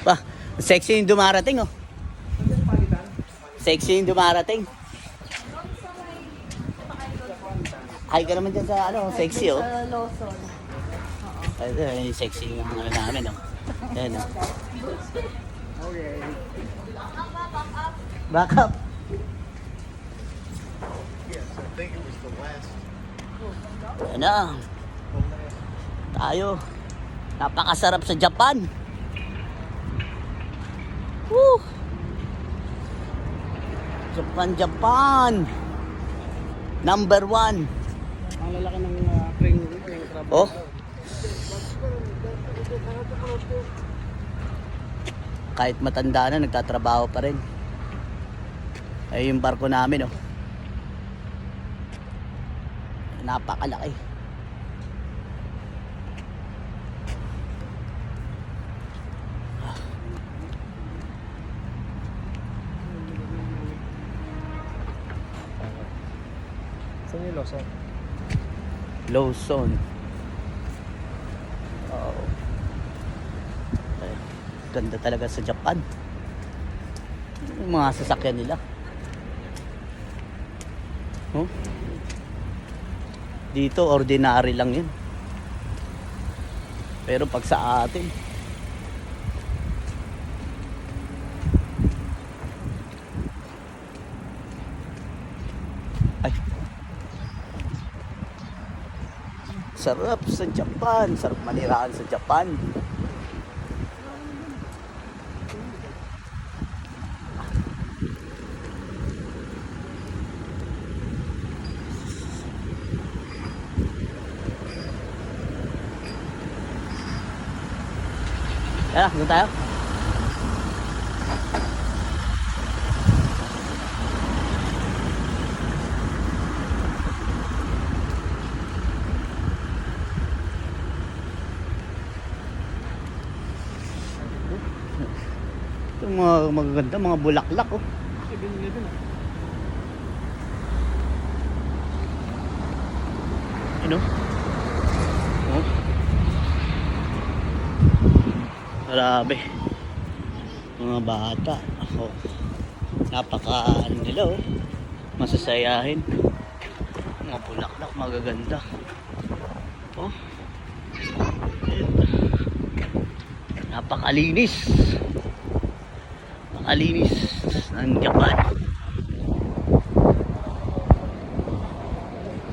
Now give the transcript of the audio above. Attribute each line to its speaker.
Speaker 1: Pa, sexy yung dumarating, oh. Sexy yung dumarating. Hi ka naman dyan sa ano, sexy, oh.
Speaker 2: Sa Lawson.
Speaker 1: Ay, sexy yung ano namin, oh. Ayan, oh.
Speaker 3: Okay.
Speaker 1: Back up.
Speaker 3: Yes, I think it was the last.
Speaker 1: Ayan na. Tayo. Napakasarap sa Japan. Woo! Japan. Number 1.
Speaker 3: Ang lalaki ng crane yung trabaho.
Speaker 1: Oh. Kahit matanda na, nagtatrabaho pa rin. Ay yung barko namin, oh. Napakalaki.
Speaker 3: Saan yung Lawson?
Speaker 1: Lawson. Oh. Ay, ganda talaga sa Japan. Yung mga sasakyan nila. Oh. Dito ordinary lang 'yan. Pero pag sa atin, ay, sarap sa Japan, sarap manirahan sa Japan. Tara, doon tayo. Yung mga magaganda, mga bulaklak, oh.
Speaker 3: 7-Eleven ah.
Speaker 1: Ano? Oh. Grabe. Mga bata. Oh. Napaka ano nila, oh. Masasayahin. Mga bulaklak, magaganda. Oh. Napakalinis. Napakalinis ng Japan.